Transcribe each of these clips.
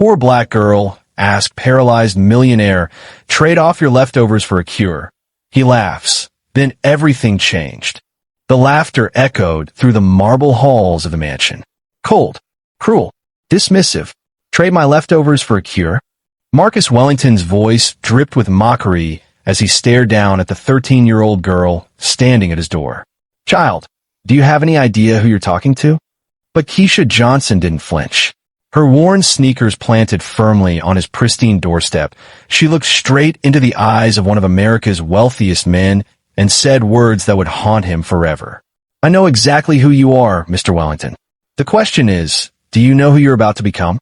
poor black girl, asked paralyzed millionaire, trade off your leftovers for a cure. He laughs. Then everything changed. The laughter echoed through the marble halls of the mansion. Cold, cruel, dismissive. Trade my leftovers for a cure? Marcus Wellington's voice dripped with mockery as he stared down at the 13-year-old girl standing at his door. Child, do you have any idea who you're talking to? But Keisha Johnson didn't flinch. Her worn sneakers planted firmly on his pristine doorstep, she looked straight into the eyes of one of America's wealthiest men and said words that would haunt him forever. I know exactly who you are, Mr. Wellington. The question is, do you know who you're about to become?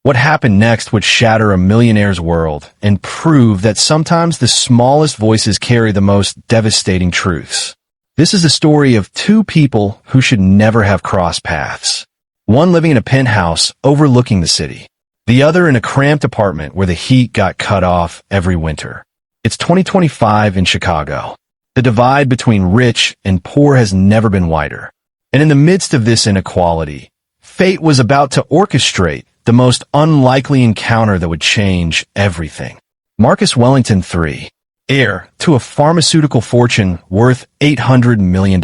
What happened next would shatter a millionaire's world and prove that sometimes the smallest voices carry the most devastating truths. This is the story of two people who should never have crossed paths. One living in a penthouse overlooking the city. The other in a cramped apartment where the heat got cut off every winter. It's 2025 in Chicago. The divide between rich and poor has never been wider. And in the midst of this inequality, fate was about to orchestrate the most unlikely encounter that would change everything. Marcus Wellington III, heir to a pharmaceutical fortune worth $800 million.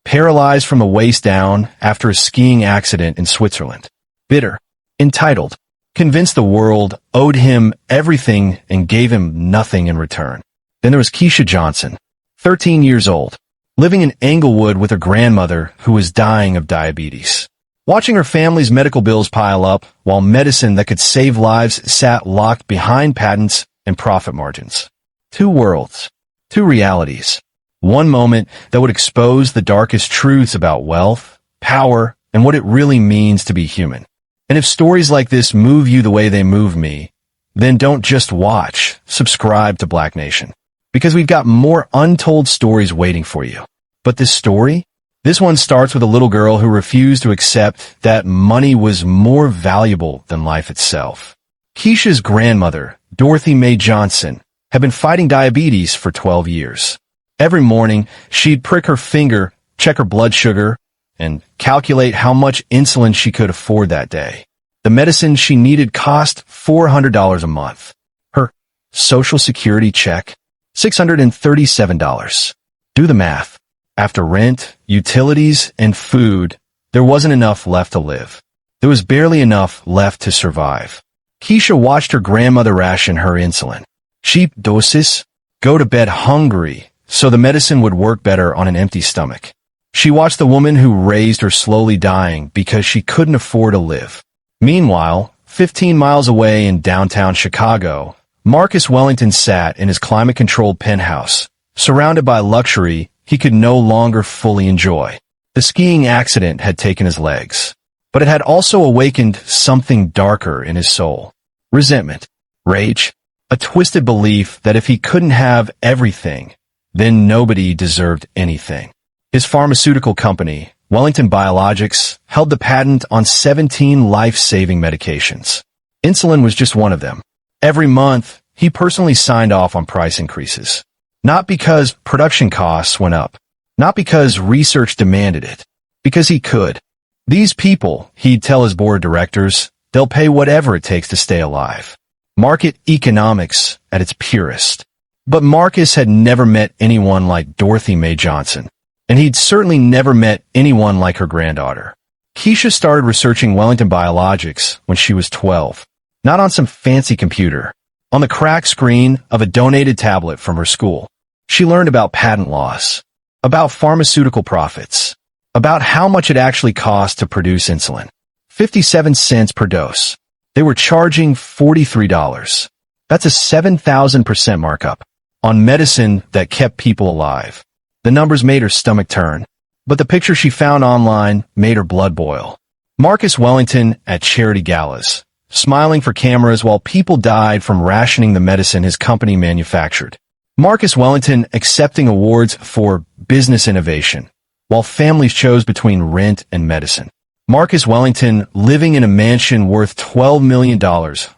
Paralyzed from the waist down after a skiing accident in Switzerland. Bitter, entitled, convinced the world owed him everything and gave him nothing in return. Then there was Keisha Johnson, 13 years old, living in Englewood with her grandmother who was dying of diabetes. Watching her family's medical bills pile up while medicine that could save lives sat locked behind patents and profit margins. Two worlds, two realities. One moment that would expose the darkest truths about wealth, power, and what it really means to be human. And if stories like this move you the way they move me, then don't just watch, subscribe to Black Nation. Because we've got more untold stories waiting for you. But this story? This one starts with a little girl who refused to accept that money was more valuable than life itself. Keisha's grandmother, Dorothy Mae Johnson, had been fighting diabetes for 12 years. Every morning, she'd prick her finger, check her blood sugar, and calculate how much insulin she could afford that day. The medicine she needed cost $400 a month. Her Social Security check? $637. Do the math. After rent, utilities, and food, there wasn't enough left to live. There was barely enough left to survive. Keisha watched her grandmother ration her insulin. Cheap doses? Go to bed hungry, so the medicine would work better on an empty stomach. She watched the woman who raised her slowly dying because she couldn't afford to live. Meanwhile, 15 miles away in downtown Chicago, Marcus Wellington sat in his climate-controlled penthouse, surrounded by luxury he could no longer fully enjoy. The skiing accident had taken his legs, but it had also awakened something darker in his soul. Resentment, rage, a twisted belief that if he couldn't have everything, then nobody deserved anything. His pharmaceutical company, Wellington Biologics, held the patent on 17 life-saving medications. Insulin was just one of them. Every month, he personally signed off on price increases. Not because production costs went up. Not because research demanded it. Because he could. These people, he'd tell his board of directors, they'll pay whatever it takes to stay alive. Market economics at its purest. But Marcus had never met anyone like Dorothy Mae Johnson. And he'd certainly never met anyone like her granddaughter. Keisha started researching Wellington Biologics when she was 12. Not on some fancy computer. On the cracked screen of a donated tablet from her school. She learned about patent laws. About pharmaceutical profits. About how much it actually costs to produce insulin. 57 cents per dose. They were charging $43. That's a 7,000% markup. On medicine that kept people alive. The numbers made her stomach turn. But the picture she found online made her blood boil. Marcus Wellington at charity galas, smiling for cameras while people died from rationing the medicine his company manufactured. Marcus Wellington accepting awards for business innovation, while families chose between rent and medicine. Marcus Wellington living in a mansion worth $12 million,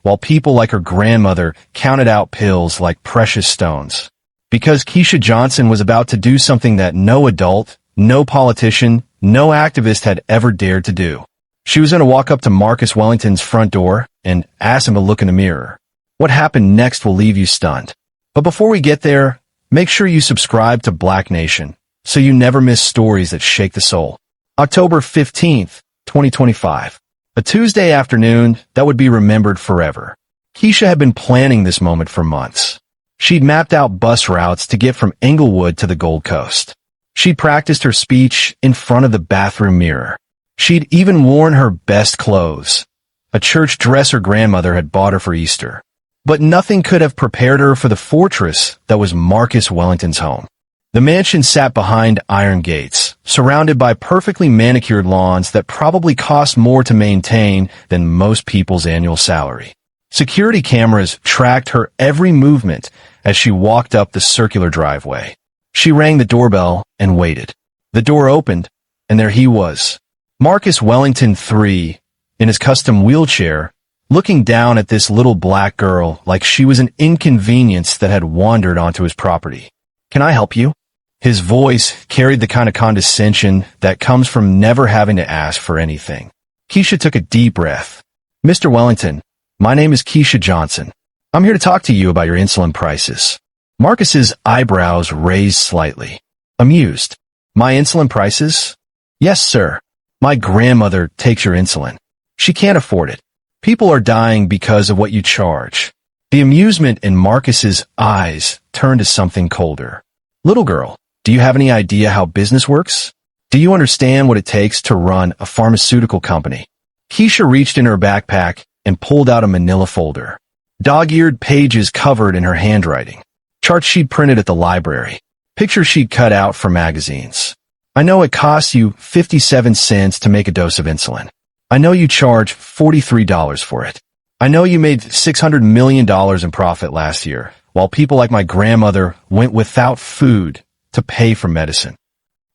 while people like her grandmother counted out pills like precious stones. Because Keisha Johnson was about to do something that no adult, no politician, no activist had ever dared to do. She was going to walk up to Marcus Wellington's front door and ask him to look in the mirror. What happened next will leave you stunned. But before we get there, make sure you subscribe to Black Nation so you never miss stories that shake the soul. October 15th, 2025. A Tuesday afternoon that would be remembered forever. Keisha had been planning this moment for months. She'd mapped out bus routes to get from Englewood to the Gold Coast. She'd practiced her speech in front of the bathroom mirror. She'd even worn her best clothes, a church dress her grandmother had bought her for Easter. But nothing could have prepared her for the fortress that was Marcus Wellington's home. The mansion sat behind iron gates, surrounded by perfectly manicured lawns that probably cost more to maintain than most people's annual salary. Security cameras tracked her every movement as she walked up the circular driveway. She rang the doorbell and waited. The door opened, and there he was, Marcus Wellington III, in his custom wheelchair, looking down at this little black girl like she was an inconvenience that had wandered onto his property. "Can I help you?" His voice carried the kind of condescension that comes from never having to ask for anything. Keisha took a deep breath. "Mr. Wellington, my name is Keisha Johnson. I'm here to talk to you about your insulin prices." Marcus's eyebrows raised slightly. Amused. "My insulin prices?" "Yes, sir. My grandmother takes your insulin. She can't afford it. People are dying because of what you charge." The amusement in Marcus's eyes turned to something colder. "Little girl, do you have any idea how business works? Do you understand what it takes to run a pharmaceutical company?" Keisha reached in her backpack and pulled out a manila folder. Dog-eared pages covered in her handwriting. Charts she'd printed at the library. Pictures she'd cut out for magazines. "I know it costs you 57 cents to make a dose of insulin. I know you charge $43 for it. I know you made $600 million in profit last year, while people like my grandmother went without food to pay for medicine."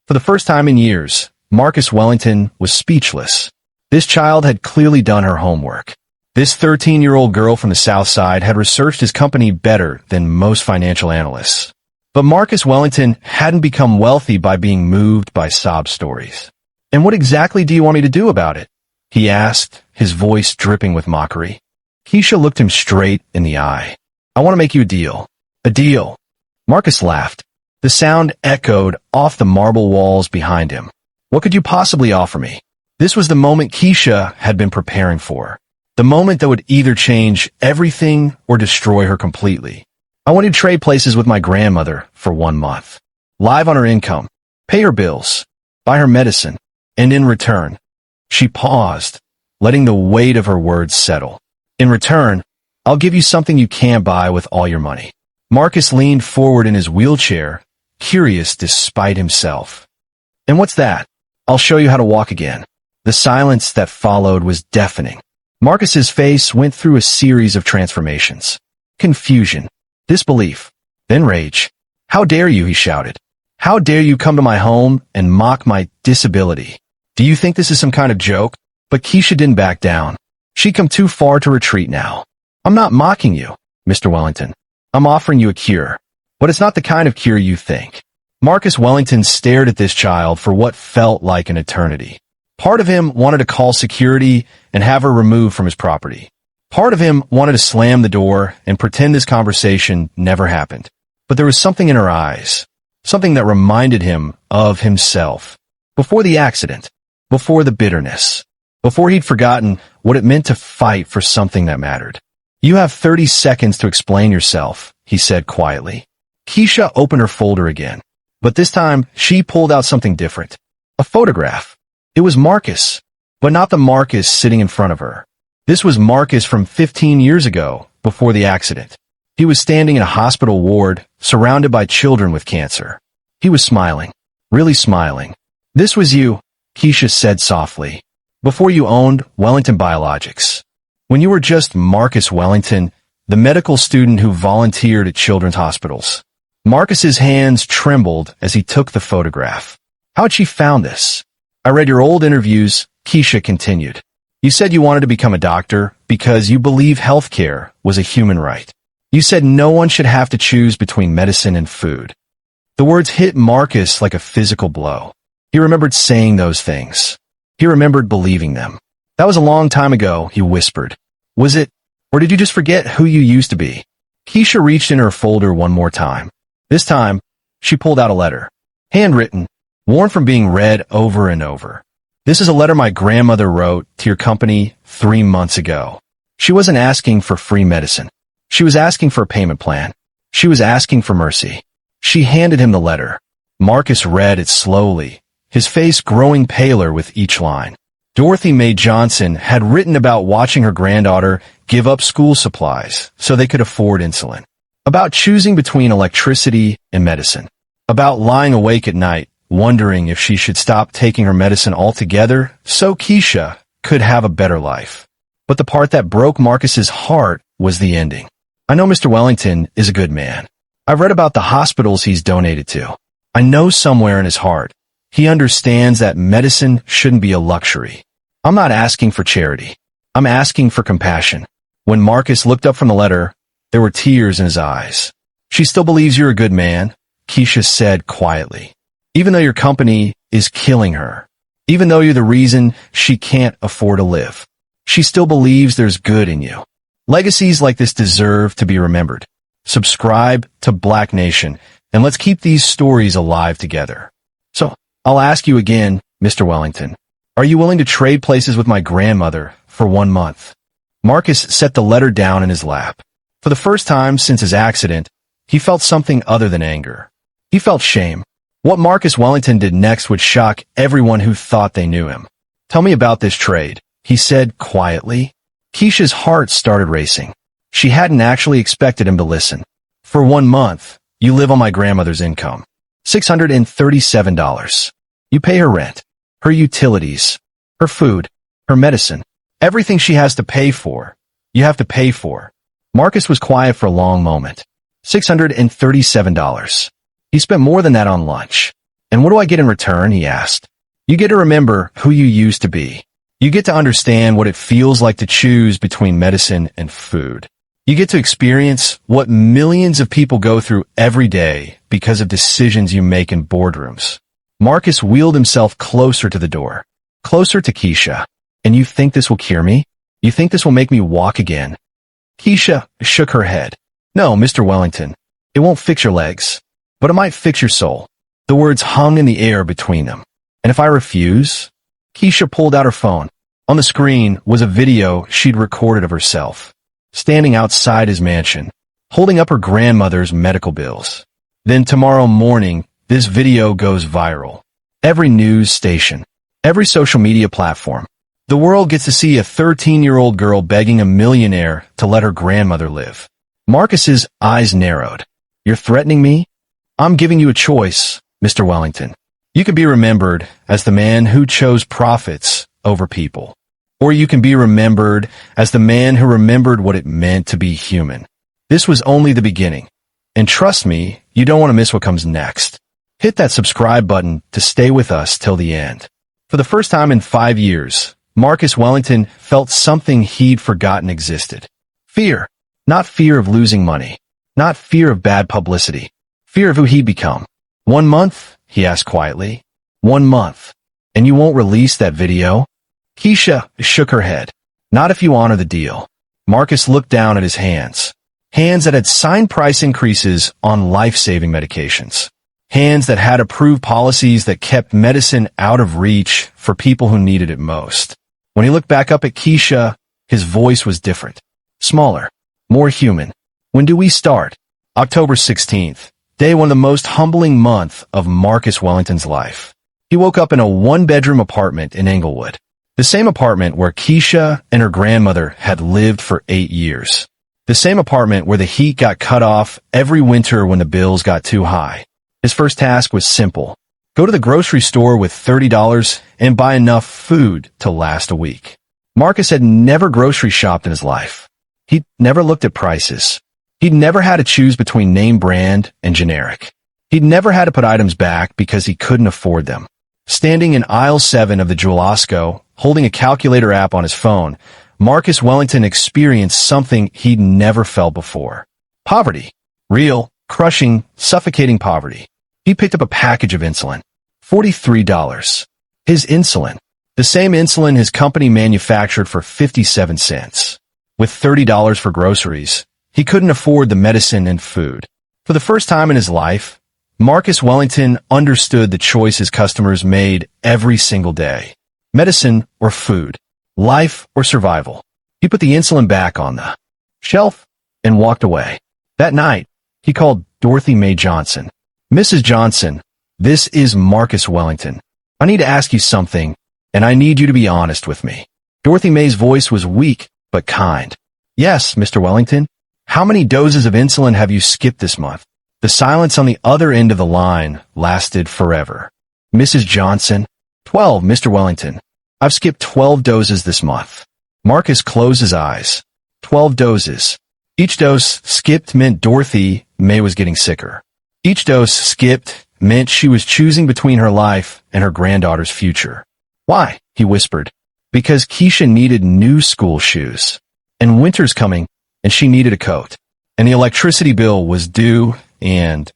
For the first time in years, Marcus Wellington was speechless. This child had clearly done her homework. This 13-year-old girl from the South Side had researched his company better than most financial analysts. But Marcus Wellington hadn't become wealthy by being moved by sob stories. "And what exactly do you want me to do about it?" he asked, his voice dripping with mockery. Keisha looked him straight in the eye. "I want to make you a deal." "A deal?" Marcus laughed. The sound echoed off the marble walls behind him. "What could you possibly offer me?" This was the moment Keisha had been preparing for. The moment that would either change everything or destroy her completely. "I want to trade places with my grandmother for 1 month. Live on her income. Pay her bills. Buy her medicine. And in return..." She paused, letting the weight of her words settle. "In return, I'll give you something you can't buy with all your money." Marcus leaned forward in his wheelchair, curious despite himself. "And what's that?" "I'll show you how to walk again." The silence that followed was deafening. Marcus's face went through a series of transformations. Confusion, disbelief, then rage. "How dare you?" he shouted. "How dare you come to my home and mock my disability? Do you think this is some kind of joke?" But Keisha didn't back down. She'd come too far to retreat now. "I'm not mocking you, Mr. Wellington. I'm offering you a cure. But it's not the kind of cure you think." Marcus Wellington stared at this child for what felt like an eternity. Part of him wanted to call security and have her removed from his property. Part of him wanted to slam the door and pretend this conversation never happened. But there was something in her eyes, something that reminded him of himself. Before the accident, before the bitterness, before he'd forgotten what it meant to fight for something that mattered. "You have 30 seconds to explain yourself," he said quietly. Keisha opened her folder again, but this time she pulled out something different. A photograph. It was Marcus, but not the Marcus sitting in front of her. This was Marcus from 15 years ago, before the accident. He was standing in a hospital ward, surrounded by children with cancer. He was smiling, really smiling. "This was you," Keisha said softly, "before you owned Wellington Biologics. When you were just Marcus Wellington, the medical student who volunteered at children's hospitals." Marcus's hands trembled as he took the photograph. "How had she found this?" "I read your old interviews," Keisha continued. "You said you wanted to become a doctor because you believe healthcare was a human right. You said no one should have to choose between medicine and food." The words hit Marcus like a physical blow. He remembered saying those things. He remembered believing them. That was a long time ago, he whispered. Was it, or did you just forget who you used to be? Keisha reached in her folder one more time. This time, she pulled out a letter. Handwritten, worn from being read over and over. This is a letter my grandmother wrote to your company 3 months ago. She wasn't asking for free medicine. She was asking for a payment plan. She was asking for mercy. She handed him the letter. Marcus read it slowly, his face growing paler with each line. Dorothy Mae Johnson had written about watching her granddaughter give up school supplies so they could afford insulin, about choosing between electricity and medicine, about lying awake at night, wondering if she should stop taking her medicine altogether so Keisha could have a better life. But the part that broke Marcus's heart was the ending. I know Mr. Wellington is a good man. I've read about the hospitals he's donated to. I know somewhere in his heart, he understands that medicine shouldn't be a luxury. I'm not asking for charity. I'm asking for compassion. When Marcus looked up from the letter, there were tears in his eyes. She still believes you're a good man, Keisha said quietly. Even though your company is killing her. Even though you're the reason she can't afford to live. She still believes there's good in you. Legacies like this deserve to be remembered. Subscribe to Black Nation, and let's keep these stories alive together. So, I'll ask you again, Mr. Wellington. Are you willing to trade places with my grandmother for 1 month? Marcus set the letter down in his lap. For the first time since his accident, he felt something other than anger. He felt shame. What Marcus Wellington did next would shock everyone who thought they knew him. Tell me about this trade, he said quietly. Keisha's heart started racing. She hadn't actually expected him to listen. For 1 month, you live on my grandmother's income. $637. You pay her rent, her utilities, her food, her medicine. Everything she has to pay for, you have to pay for. Marcus was quiet for a long moment. $637. He spent more than that on lunch. And what do I get in return, he asked. You get to remember who you used to be. You get to understand what it feels like to choose between medicine and food. You get to experience what millions of people go through every day because of decisions you make in boardrooms. Marcus wheeled himself closer to the door, closer to Keisha. And you think this will cure me? You think this will make me walk again? Keisha shook her head. No, Mr. Wellington. It won't fix your legs, but it might fix your soul. The words hung in the air between them. And if I refuse? Keisha pulled out her phone. On the screen was a video she'd recorded of herself, standing outside his mansion, holding up her grandmother's medical bills. Then tomorrow morning, this video goes viral. Every news station, every social media platform. The world gets to see a 13-year-old girl begging a millionaire to let her grandmother live. Marcus's eyes narrowed. You're threatening me? I'm giving you a choice, Mr. Wellington. You can be remembered as the man who chose profits over people. Or you can be remembered as the man who remembered what it meant to be human. This was only the beginning. And trust me, you don't want to miss what comes next. Hit that subscribe button to stay with us till the end. For the first time in 5 years, Marcus Wellington felt something he'd forgotten existed. Fear. Not fear of losing money. Not fear of bad publicity. Fear of who he'd become. 1 month? He asked quietly. 1 month. And you won't release that video? Keisha shook her head. Not if you honor the deal. Marcus looked down at his hands. Hands that had signed price increases on life-saving medications. Hands that had approved policies that kept medicine out of reach for people who needed it most. When he looked back up at Keisha, his voice was different. Smaller. More human. When do we start? October 16th. Day one of the most humbling month of Marcus Wellington's life. He woke up in a 1-bedroom apartment in Englewood. The same apartment where Keisha and her grandmother had lived for 8 years. The same apartment where the heat got cut off every winter when the bills got too high. His first task was simple. Go to the grocery store with $30 and buy enough food to last a week. Marcus had never grocery shopped in his life. He'd never looked at prices. He'd never had to choose between name brand and generic. He'd never had to put items back because he couldn't afford them. Standing in aisle 7 of the Jewel-Osco, holding a calculator app on his phone, Marcus Wellington experienced something he'd never felt before. Poverty. Real, crushing, suffocating poverty. He picked up a package of insulin. $43. His insulin. The same insulin his company manufactured for 57 cents. With $30 for groceries, he couldn't afford the medicine and food. For the first time in his life, Marcus Wellington understood the choice his customers made every single day. Medicine or food, life or survival. He put the insulin back on the shelf and walked away. That night, he called Dorothy Mae Johnson. Mrs. Johnson, this is Marcus Wellington. I need to ask you something, and I need you to be honest with me. Dorothy Mae's voice was weak, but kind. Yes, Mr. Wellington. How many doses of insulin have you skipped this month? The silence on the other end of the line lasted forever. Mrs. Johnson, 12, Mr. Wellington. I've skipped 12 doses this month. Marcus closed his eyes. 12 doses. Each dose skipped meant Dorothy Mae was getting sicker. Each dose skipped meant she was choosing between her life and her granddaughter's future. Why? He whispered. Because Keisha needed new school shoes. And winter's coming, and she needed a coat. And the electricity bill was due, and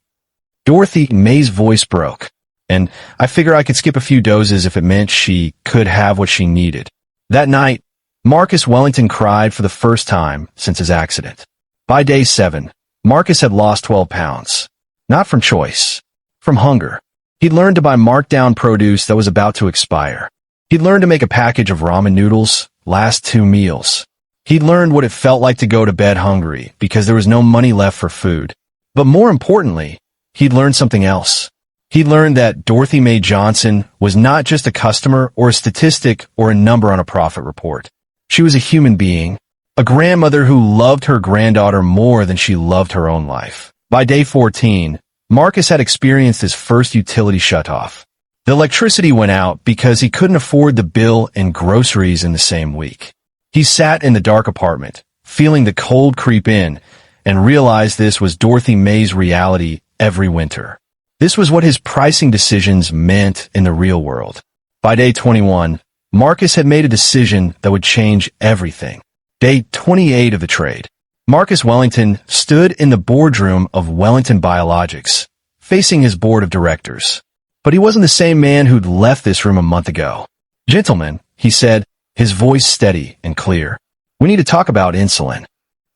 Dorothy Mae's voice broke. And I figure I could skip a few doses if it meant she could have what she needed. That night, Marcus Wellington cried for the first time since his accident. By day 7, Marcus had lost 12 pounds. Not from choice. From hunger. He'd learned to buy marked-down produce that was about to expire. He'd learned to make a package of ramen noodles last 2 meals. He'd learned what it felt like to go to bed hungry because there was no money left for food. But more importantly, he'd learned something else. He'd learned that Dorothy Mae Johnson was not just a customer or a statistic or a number on a profit report. She was a human being, a grandmother who loved her granddaughter more than she loved her own life. By day 14, Marcus had experienced his first utility shutoff. The electricity went out because he couldn't afford the bill and groceries in the same week. He sat in the dark apartment, feeling the cold creep in, and realized this was Dorothy Mae's reality every winter. This was what his pricing decisions meant in the real world. By day 21, Marcus had made a decision that would change everything. Day 28 of the trade. Marcus Wellington stood in the boardroom of Wellington Biologics, facing his board of directors. But he wasn't the same man who'd left this room a month ago. Gentlemen, he said, his voice steady and clear. We need to talk about insulin.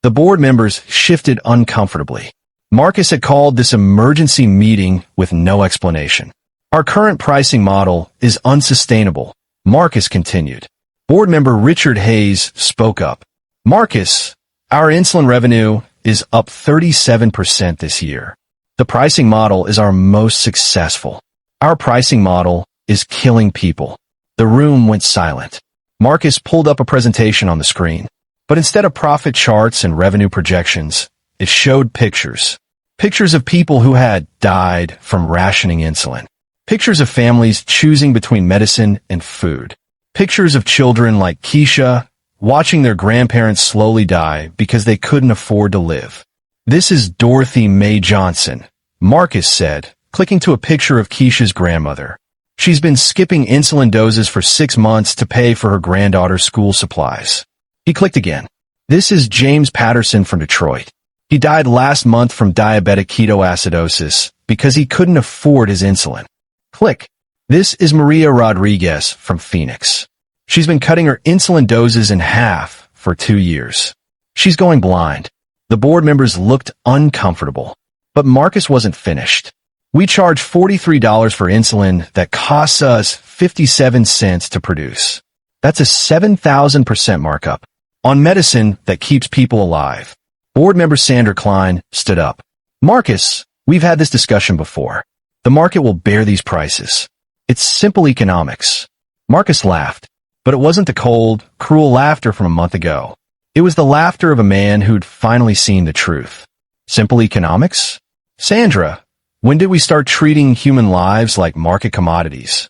The board members shifted uncomfortably. Marcus had called this emergency meeting with no explanation. Our current pricing model is unsustainable, Marcus continued. Board member Richard Hayes spoke up. Marcus, our insulin revenue is up 37% this year. The pricing model is our most successful. Our pricing model is killing people. The room went silent. Marcus pulled up a presentation on the screen. But instead of profit charts and revenue projections, it showed pictures. Pictures of people who had died from rationing insulin. Pictures of families choosing between medicine and food. Pictures of children like Keisha watching their grandparents slowly die because they couldn't afford to live. This is Dorothy Mae Johnson, Marcus said, clicking to a picture of Keisha's grandmother. She's been skipping insulin doses for 6 months to pay for her granddaughter's school supplies. He clicked again. This is James Patterson from Detroit. He died last month from diabetic ketoacidosis because he couldn't afford his insulin. Click. This is Maria Rodriguez from Phoenix. She's been cutting her insulin doses in half for 2 years. She's going blind. The board members looked uncomfortable. But Marcus wasn't finished. We charge $43 for insulin that costs us 57 cents to produce. That's a 7,000% markup on medicine that keeps people alive. Board member Sandra Klein stood up. Marcus, we've had this discussion before. The market will bear these prices. It's simple economics. Marcus laughed, but it wasn't the cold, cruel laughter from a month ago. It was the laughter of a man who'd finally seen the truth. Simple economics? Sandra, when did we start treating human lives like market commodities?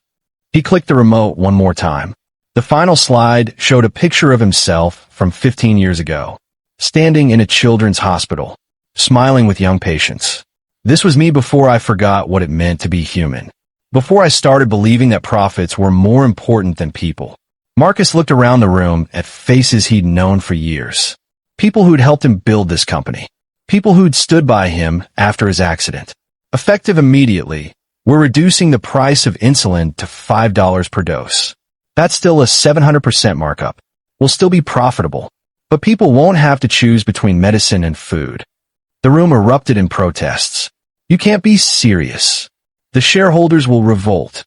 He clicked the remote one more time. The final slide showed a picture of himself from 15 years ago, standing in a children's hospital, smiling with young patients. This was me before I forgot what it meant to be human. Before I started believing that profits were more important than people. Marcus looked around the room at faces he'd known for years. People who'd helped him build this company. People who'd stood by him after his accident. Effective immediately, we're reducing the price of insulin to $5 per dose. That's still a 700% markup. We'll still be profitable. But people won't have to choose between medicine and food. The room erupted in protests. You can't be serious. The shareholders will revolt.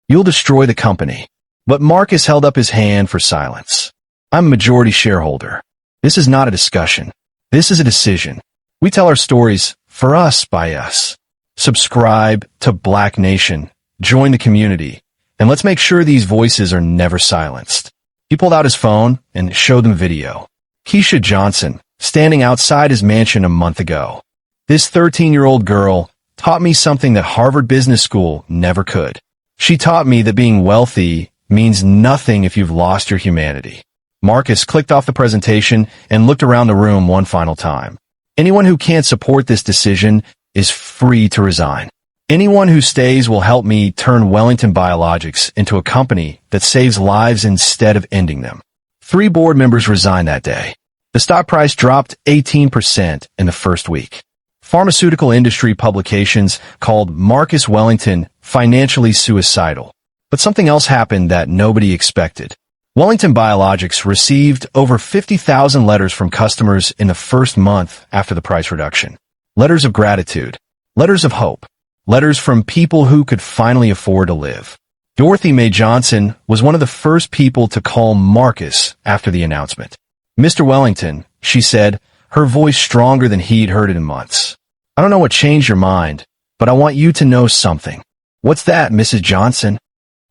You'll destroy the company. But Marcus held up his hand for silence. I'm a majority shareholder. This is not a discussion. This is a decision. We tell our stories for us by us. Subscribe to Black Nation. Join the community. And let's make sure these voices are never silenced. He pulled out his phone and showed them video. Keisha Johnson, standing outside his mansion a month ago. This 13-year-old girl taught me something that Harvard Business School never could. She taught me that being wealthy means nothing if you've lost your humanity. Marcus clicked off the presentation and looked around the room one final time. Anyone who can't support this decision is free to resign. Anyone who stays will help me turn Wellington Biologics into a company that saves lives instead of ending them. 3 board members resigned that day. The stock price dropped 18% in the first week. Pharmaceutical industry publications called Marcus Wellington financially suicidal. But something else happened that nobody expected. Wellington Biologics received over 50,000 letters from customers in the first month after the price reduction. Letters of gratitude. Letters of hope. Letters from people who could finally afford to live. Dorothy Mae Johnson was one of the first people to call Marcus after the announcement. Mr. Wellington, she said, her voice stronger than he'd heard it in months. I don't know what changed your mind, but I want you to know something. What's that, Mrs. Johnson?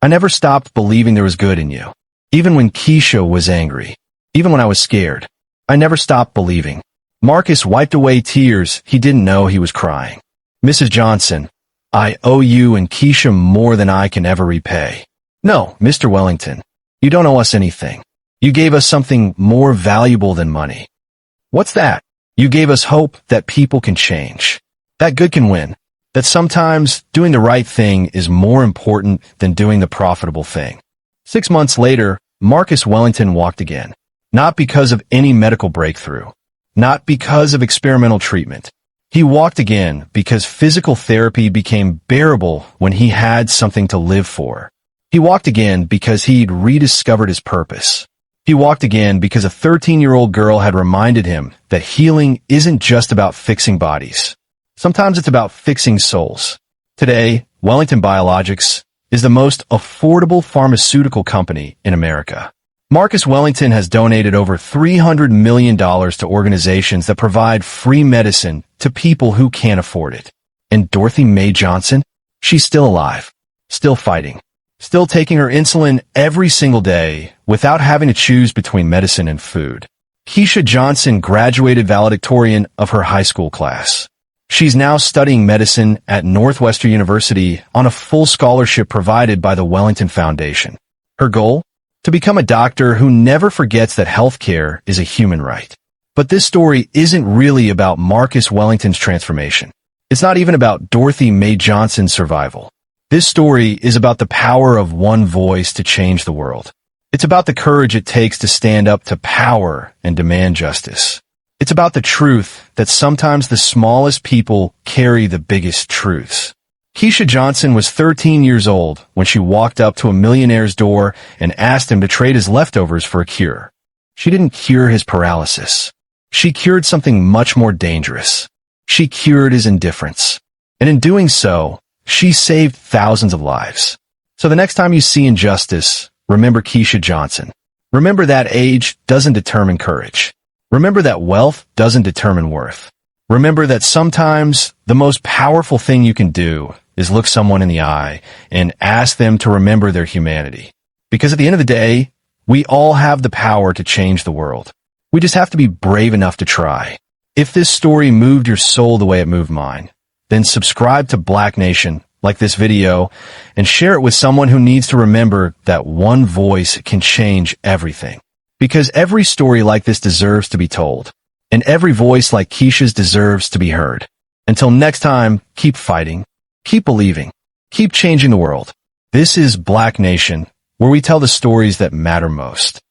I never stopped believing there was good in you. Even when Keisha was angry. Even when I was scared. I never stopped believing. Marcus wiped away tears he didn't know he was crying. Mrs. Johnson, I owe you and Keisha more than I can ever repay. No, Mr. Wellington, you don't owe us anything. You gave us something more valuable than money. What's that? You gave us hope that people can change. That good can win. That sometimes doing the right thing is more important than doing the profitable thing. 6 months later, Marcus Wellington walked again. Not because of any medical breakthrough. Not because of experimental treatment. He walked again because physical therapy became bearable when he had something to live for. He walked again because he'd rediscovered his purpose. He walked again because a 13-year-old girl had reminded him that healing isn't just about fixing bodies. Sometimes it's about fixing souls. Today, Wellington Biologics is the most affordable pharmaceutical company in America. Marcus Wellington has donated over $300 million to organizations that provide free medicine to people who can't afford it. And Dorothy Mae Johnson? She's still alive, still fighting, still taking her insulin every single day without having to choose between medicine and food. Keisha Johnson graduated valedictorian of her high school class. She's now studying medicine at Northwestern University on a full scholarship provided by the Wellington Foundation. Her goal? To become a doctor who never forgets that healthcare is a human right. But this story isn't really about Marcus Wellington's transformation. It's not even about Dorothy Mae Johnson's survival. This story is about the power of one voice to change the world. It's about the courage it takes to stand up to power and demand justice. It's about the truth that sometimes the smallest people carry the biggest truths. Keisha Johnson was 13 years old when she walked up to a millionaire's door and asked him to trade his leftovers for a cure. She didn't cure his paralysis. She cured something much more dangerous. She cured his indifference. And in doing so, she saved thousands of lives. So the next time you see injustice, remember Keisha Johnson. Remember that age doesn't determine courage. Remember that wealth doesn't determine worth. Remember that sometimes the most powerful thing you can do is look someone in the eye and ask them to remember their humanity. Because at the end of the day, we all have the power to change the world. We just have to be brave enough to try. If this story moved your soul the way it moved mine, then subscribe to Black Nation, like this video, and share it with someone who needs to remember that one voice can change everything. Because every story like this deserves to be told. And every voice like Keisha's deserves to be heard. Until next time, keep fighting, keep believing, keep changing the world. This is Black Nation, where we tell the stories that matter most.